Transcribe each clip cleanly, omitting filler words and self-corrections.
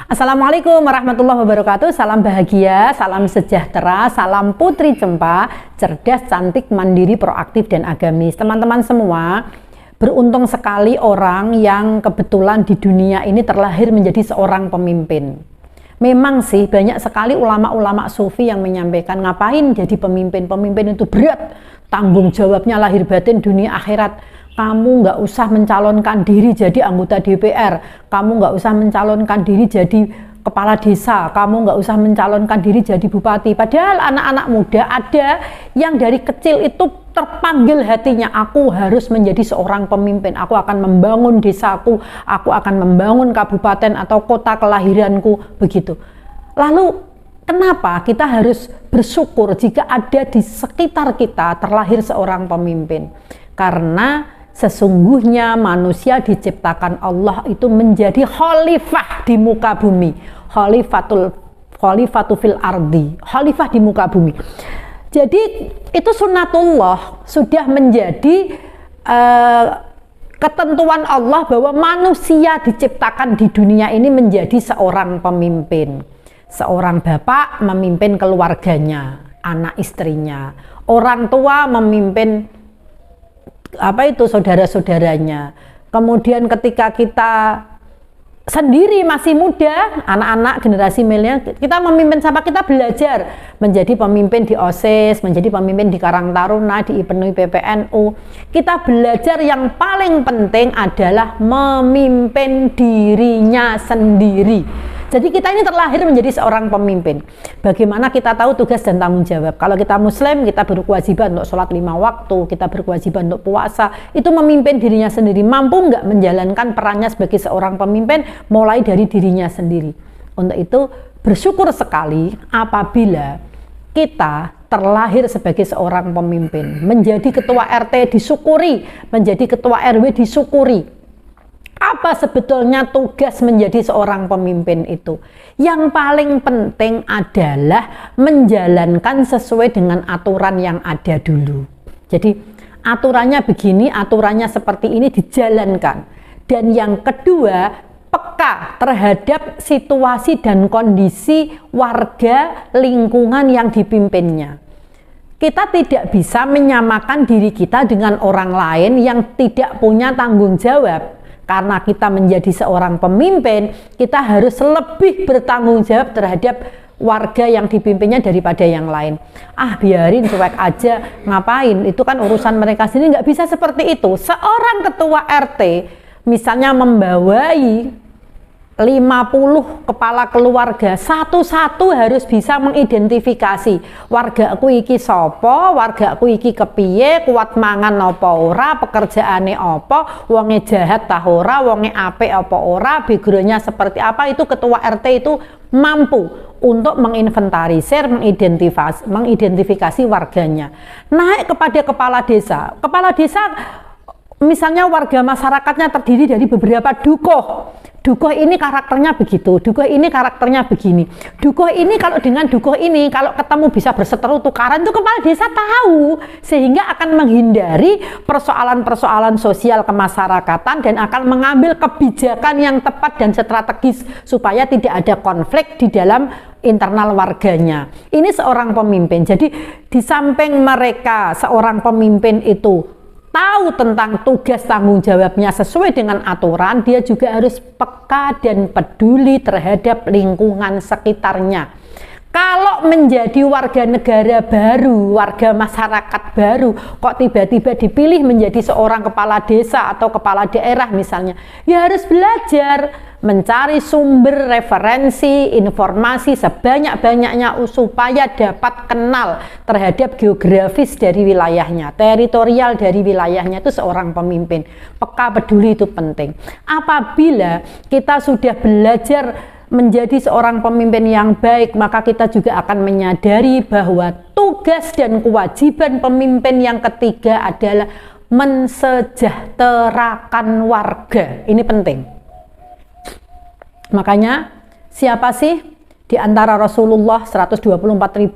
Assalamualaikum warahmatullahi wabarakatuh. Salam bahagia, salam sejahtera, salam putri cempa, cerdas, cantik, mandiri, proaktif, dan agamis. Teman-teman semua, beruntung sekali orang yang kebetulan di dunia ini terlahir menjadi seorang pemimpin. Memang sih banyak sekali ulama-ulama sufi yang menyampaikan ngapain jadi pemimpin. Pemimpin itu berat, tanggung jawabnya lahir batin dunia akhirat. Kamu nggak usah mencalonkan diri jadi anggota DPR, kamu nggak usah mencalonkan diri jadi kepala desa, kamu nggak usah mencalonkan diri jadi bupati. Padahal anak-anak muda ada yang dari kecil itu terpanggil hatinya, aku harus menjadi seorang pemimpin, aku akan membangun desaku, aku akan membangun kabupaten atau kota kelahiranku, begitu. Lalu kenapa kita harus bersyukur jika ada di sekitar kita terlahir seorang pemimpin? Karena sesungguhnya manusia diciptakan Allah itu menjadi khalifah di muka bumi, khalifatu fil ardi, khalifah di muka bumi. Jadi itu sunnatullah, sudah menjadi ketentuan Allah bahwa manusia diciptakan di dunia ini menjadi seorang pemimpin. Seorang bapak memimpin keluarganya, anak istrinya, orang tua memimpin saudara-saudaranya. Kemudian ketika kita sendiri masih muda, anak-anak generasi milenial, kita memimpin siapa? Kita belajar menjadi pemimpin di OSIS, menjadi pemimpin di Karang Taruna, di IPNUI PPNU. Kita belajar yang paling penting adalah memimpin dirinya sendiri. Jadi kita ini terlahir menjadi seorang pemimpin. Bagaimana kita tahu tugas dan tanggung jawab? Kalau kita muslim, kita berkewajiban untuk sholat 5 waktu, kita berkewajiban untuk puasa. Itu memimpin dirinya sendiri. Mampu nggak menjalankan perannya sebagai seorang pemimpin mulai dari dirinya sendiri. Untuk itu bersyukur sekali apabila kita terlahir sebagai seorang pemimpin. Menjadi ketua RT disyukuri, menjadi ketua RW disyukuri. Apa sebetulnya tugas menjadi seorang pemimpin itu? Yang paling penting adalah menjalankan sesuai dengan aturan yang ada dulu. Jadi aturannya begini, aturannya seperti ini, dijalankan. Dan yang kedua, peka terhadap situasi dan kondisi warga lingkungan yang dipimpinnya. Kita tidak bisa menyamakan diri kita dengan orang lain yang tidak punya tanggung jawab. Karena kita menjadi seorang pemimpin, kita harus lebih bertanggung jawab terhadap warga yang dipimpinnya daripada yang lain. Biarin cuek aja, ngapain? Itu kan urusan mereka sendiri. Nggak bisa seperti itu. Seorang ketua RT misalnya membawai 50 kepala keluarga, satu-satu harus bisa mengidentifikasi wargaku iki sopo, wargaku iki kepiye, kuat mangan apa ora, pekerjaane apa, wonge jahat tah ora, wonge apik apa ora, backgroundnya seperti apa. Itu ketua RT itu mampu untuk menginventarisir, mengidentifikasi warganya. Naik kepada kepala desa. Kepala desa misalnya warga masyarakatnya terdiri dari beberapa dukuh. Dukuh ini karakternya begitu, dukuh ini karakternya begini. Dukuh ini kalau dengan dukuh ini kalau ketemu bisa berseteru tukaran, itu kepala desa tahu, sehingga akan menghindari persoalan-persoalan sosial kemasyarakatan dan akan mengambil kebijakan yang tepat dan strategis supaya tidak ada konflik di dalam internal warganya. Ini seorang pemimpin. Jadi di samping mereka seorang pemimpin itu tahu tentang tugas tanggung jawabnya sesuai dengan aturan, dia juga harus peka dan peduli terhadap lingkungan sekitarnya. Kalau menjadi warga negara baru, warga masyarakat baru, kok tiba-tiba dipilih menjadi seorang kepala desa atau kepala daerah misalnya, ya harus belajar mencari sumber referensi informasi sebanyak-banyaknya supaya dapat kenal terhadap geografis dari wilayahnya, teritorial dari wilayahnya. Itu seorang pemimpin. Peka peduli itu penting. Apabila kita sudah belajar menjadi seorang pemimpin yang baik, maka kita juga akan menyadari bahwa tugas dan kewajiban pemimpin yang ketiga adalah mensejahterakan warga. Ini penting. Makanya siapa sih di antara Rasulullah 124.000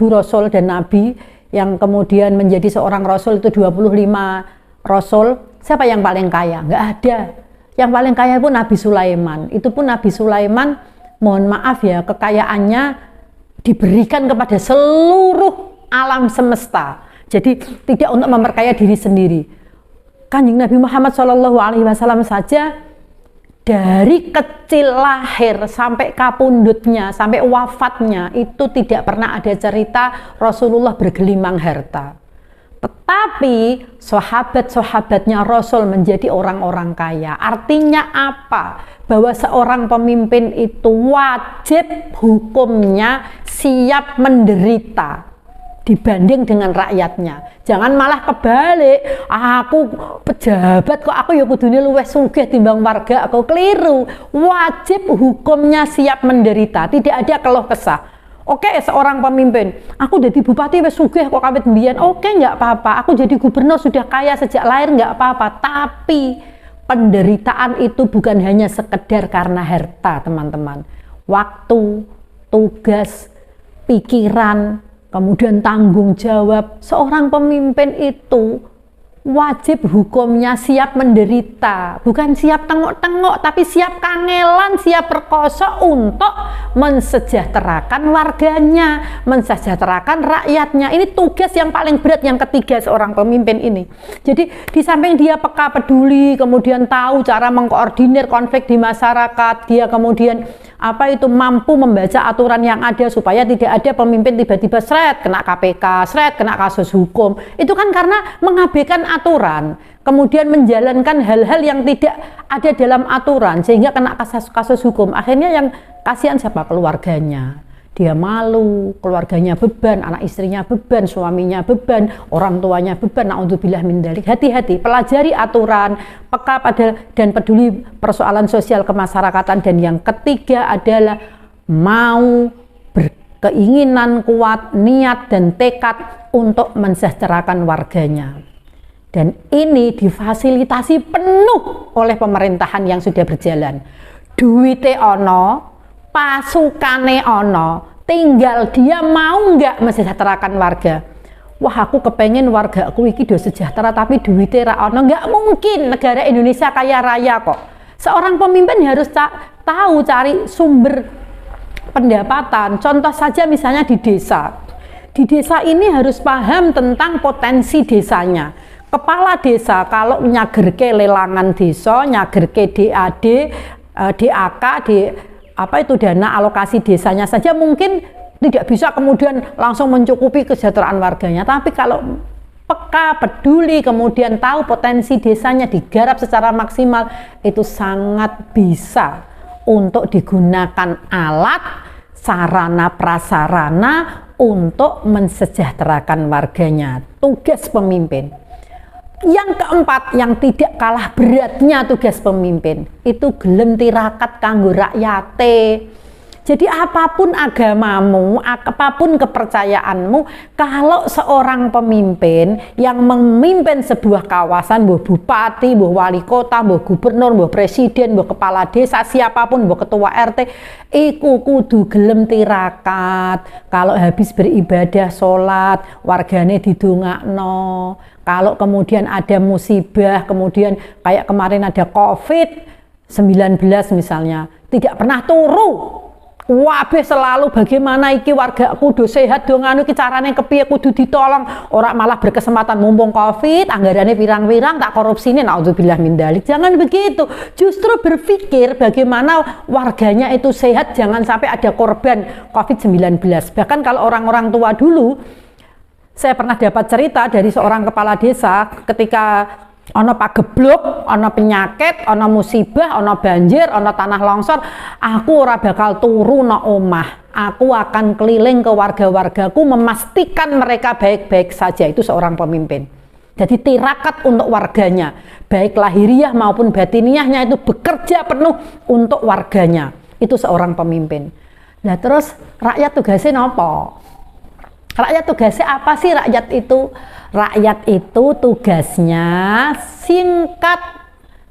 Rasul dan Nabi yang kemudian menjadi seorang Rasul itu 25 Rasul, siapa yang paling kaya? Nggak ada. Yang paling kaya pun Nabi Sulaiman. Itu pun Nabi Sulaiman mohon maaf ya, kekayaannya diberikan kepada seluruh alam semesta. Jadi tidak untuk memperkaya diri sendiri. Kanjeng Nabi Muhammad SAW saja dari kecil lahir sampai kapundutnya, sampai wafatnya, itu tidak pernah ada cerita Rasulullah bergelimang harta. Tetapi sahabat-sahabatnya Rasul menjadi orang-orang kaya. Artinya apa? Bahwa seorang pemimpin itu wajib hukumnya siap menderita dibanding dengan rakyatnya. Jangan malah kebalik, aku pejabat kok aku ya kudune luwih sugih timbang warga. Aku keliru. Wajib hukumnya siap menderita, tidak ada keluh kesah. Oke, seorang pemimpin, aku jadi bupati wis sugih kok kawit mbiyen. Oke, nggak apa-apa. Aku jadi gubernur sudah kaya sejak lahir, nggak apa-apa. Tapi penderitaan itu bukan hanya sekedar karena harta, teman-teman. Waktu, tugas, pikiran, kemudian tanggung jawab. Seorang pemimpin itu wajib hukumnya siap menderita, bukan siap tengok-tengok, tapi siap kangelan, siap perkosa untuk mensejahterakan warganya, mensejahterakan rakyatnya. Ini tugas yang paling berat yang ketiga seorang pemimpin ini. Jadi di samping dia peka, peduli, kemudian tahu cara mengkoordinir konflik di masyarakat, dia kemudian mampu membaca aturan yang ada supaya tidak ada pemimpin tiba-tiba seret kena KPK, seret kena kasus hukum. Itu kan karena mengabaikan aturan, kemudian menjalankan hal-hal yang tidak ada dalam aturan sehingga kena kasus hukum. Akhirnya yang kasihan siapa? Keluarganya. Dia malu, keluarganya beban, anak istrinya beban, suaminya beban, orang tuanya beban. Na'udzubillah min dzalik. Hati-hati, pelajari aturan, peka pada dan peduli persoalan sosial kemasyarakatan. Dan yang ketiga adalah mau berkeinginan kuat, niat dan tekad untuk mensejahterakan warganya. Dan ini difasilitasi penuh oleh pemerintahan yang sudah berjalan. Duite ono, pasukane ono, tinggal dia mau nggak mensejahterakan warga. Wah, aku kepengen warga aku iki do sejahtera tapi duitnya ra ono. Nggak mungkin, negara Indonesia kaya raya kok. Seorang pemimpin harus tahu cari sumber pendapatan. Contoh saja misalnya di desa. Di desa ini harus paham tentang potensi desanya. Kepala desa kalau nyagerke lelangan desa, nyagerke DAD, DAK, dana alokasi desanya saja mungkin tidak bisa kemudian langsung mencukupi kesejahteraan warganya. Tapi kalau peka, peduli, kemudian tahu potensi desanya digarap secara maksimal, itu sangat bisa untuk digunakan alat, sarana, prasarana untuk mensejahterakan warganya. Tugas pemimpin. Yang keempat, yang tidak kalah beratnya tugas pemimpin, itu gelem tirakat kanggo rakyate. Jadi apapun agamamu, apapun kepercayaanmu, kalau seorang pemimpin yang memimpin sebuah kawasan, mbah bupati, mbah wali kota, mbah gubernur, mbah presiden, mbah kepala desa, siapapun, mbah ketua RT, iku kudu gelem tirakat. Kalau habis beribadah sholat, wargane didongakno. Kalau kemudian ada musibah, kemudian kayak kemarin ada COVID-19 misalnya, tidak pernah turu. Wabeh selalu bagaimana iki warga kudu sehat dong, anu iki carane kepiye kudu ditolong, ora malah berkesempatan mumpung Covid, anggarannya pirang-pirang tak korupsine, naudzubillah min dzalik. Jangan begitu. Justru berpikir bagaimana warganya itu sehat, jangan sampai ada korban Covid-19. Bahkan kalau orang-orang tua dulu, saya pernah dapat cerita dari seorang kepala desa ketika ono pagebluk, ono penyakit, ono musibah, ono banjir, ono tanah longsor, aku ora bakal turu no omah. Aku akan keliling ke warga-wargaku memastikan mereka baik-baik saja. Itu seorang pemimpin. Jadi tirakat untuk warganya, baik lahiriah maupun batiniahnya, itu bekerja penuh untuk warganya. Itu seorang pemimpin. Nah terus rakyat tugasnya nopo? Rakyat tugasnya apa sih rakyat itu? Rakyat itu tugasnya singkat,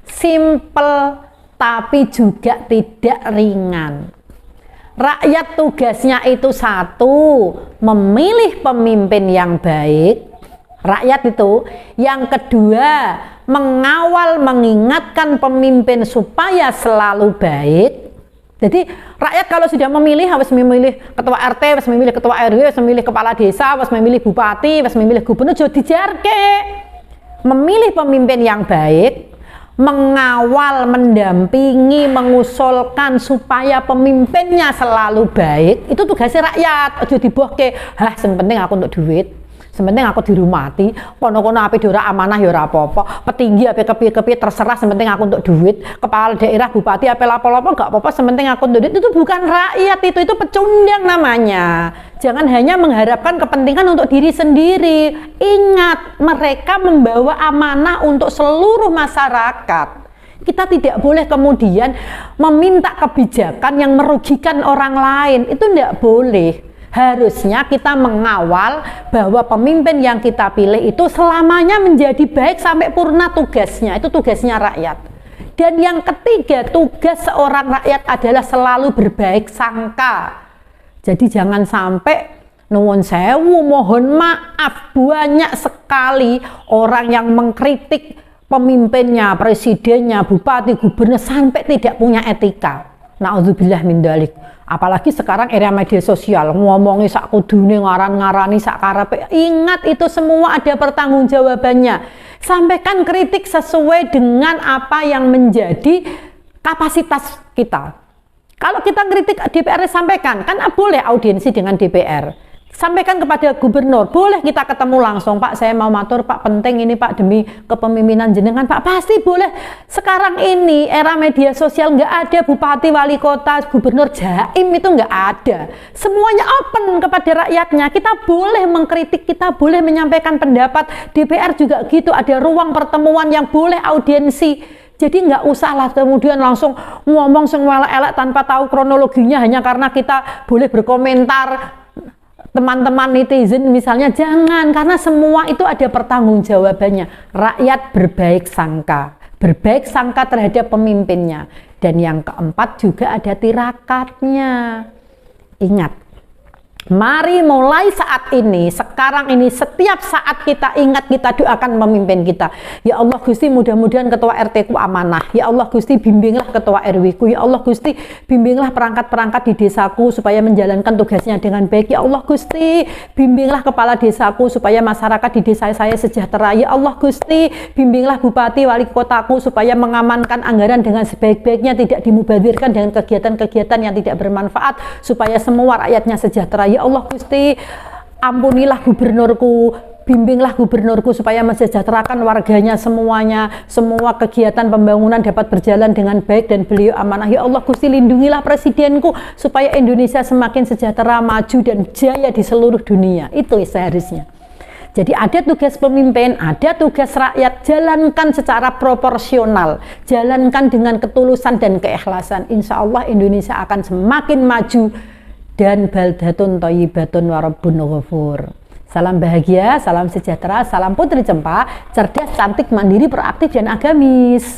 simple, tapi juga tidak ringan. Rakyat tugasnya itu satu, memilih pemimpin yang baik. Rakyat itu. Yang kedua, mengawal, mengingatkan pemimpin supaya selalu baik. Jadi rakyat kalau sudah memilih, harus memilih ketua RT, harus memilih ketua RW, harus memilih kepala desa, harus memilih bupati, harus memilih gubernur, jadi dijarke. Memilih pemimpin yang baik, mengawal, mendampingi, mengusulkan supaya pemimpinnya selalu baik, itu tugasnya rakyat. Aja dibohke, sepenting aku untuk duit, sepenting aku dirumati, kono-kono ape ora amanah ya ora apa-apa, petinggi ape kepiye-kepiye terserah, sepenting aku untuk duit, kepala daerah, bupati ape lapo-lapo gak apa-apa, sepenting aku untuk duit. Itu bukan rakyat, itu pecundang namanya. Jangan hanya mengharapkan kepentingan untuk diri sendiri. Ingat, mereka membawa amanah untuk seluruh masyarakat. Kita tidak boleh kemudian meminta kebijakan yang merugikan orang lain. Itu tidak boleh. Harusnya kita mengawal bahwa pemimpin yang kita pilih itu selamanya menjadi baik sampai purna tugasnya. Itu tugasnya rakyat. Dan yang ketiga, tugas seorang rakyat adalah selalu berbaik sangka. Jadi jangan sampai nuwun sewu, mohon maaf, banyak sekali orang yang mengkritik pemimpinnya, presidennya, bupati, gubernur sampai tidak punya etika. Na'udzubillah min dzalik. Apalagi sekarang era media sosial, ngomongi sak kudune, ngaran-ngarani sak karepe. Ingat, itu semua ada pertanggungjawabannya. Sampaikan kritik sesuai dengan apa yang menjadi kapasitas kita. Kalau kita kritik DPR, sampaikan, kan boleh audiensi dengan DPR. Sampaikan kepada gubernur, boleh kita ketemu langsung, Pak, saya mau matur, Pak, penting ini, Pak, demi kepemimpinan jenengan, Pak, pasti boleh. Sekarang ini era media sosial, nggak ada bupati, wali kota, gubernur, jaim, itu nggak ada. Semuanya open kepada rakyatnya. Kita boleh mengkritik, kita boleh menyampaikan pendapat. DPR juga gitu, ada ruang pertemuan yang boleh audiensi. Jadi nggak usahlah kemudian langsung ngomong semua elek tanpa tahu kronologinya hanya karena kita boleh berkomentar teman-teman netizen misalnya. Jangan, karena semua itu ada pertanggungjawabannya. Rakyat berbaik sangka terhadap pemimpinnya. Dan yang keempat juga ada tirakatnya. Ingat, mari mulai saat ini, sekarang ini, setiap saat kita ingat, kita doakan pemimpin kita. Ya Allah Gusti, mudah-mudahan ketua RT ku amanah. Ya Allah Gusti, bimbinglah ketua RW ku. Ya Allah Gusti, bimbinglah perangkat-perangkat di desaku supaya menjalankan tugasnya dengan baik. Ya Allah Gusti, bimbinglah kepala desaku supaya masyarakat di desa saya sejahtera. Ya Allah Gusti, bimbinglah bupati, wali kotaku supaya mengamankan anggaran dengan sebaik-baiknya, tidak dimubadirkan dengan kegiatan-kegiatan yang tidak bermanfaat, supaya semua rakyatnya sejahtera. Ya Allah Gusti, ampunilah gubernurku, bimbinglah gubernurku supaya mensejahterakan warganya semuanya, semua kegiatan pembangunan dapat berjalan dengan baik dan beliau amanah. Ya Allah Gusti, lindungilah presidenku supaya Indonesia semakin sejahtera, maju dan jaya di seluruh dunia. Itu seharusnya. Jadi ada tugas pemimpin, ada tugas rakyat, jalankan secara proporsional, jalankan dengan ketulusan dan keikhlasan. Insya Allah Indonesia akan semakin maju dan baldatun thayyibatun wa rabbun ghafur. Salam bahagia, salam sejahtera, salam putri Cempa, cerdas, cantik, mandiri, proaktif, dan agamis.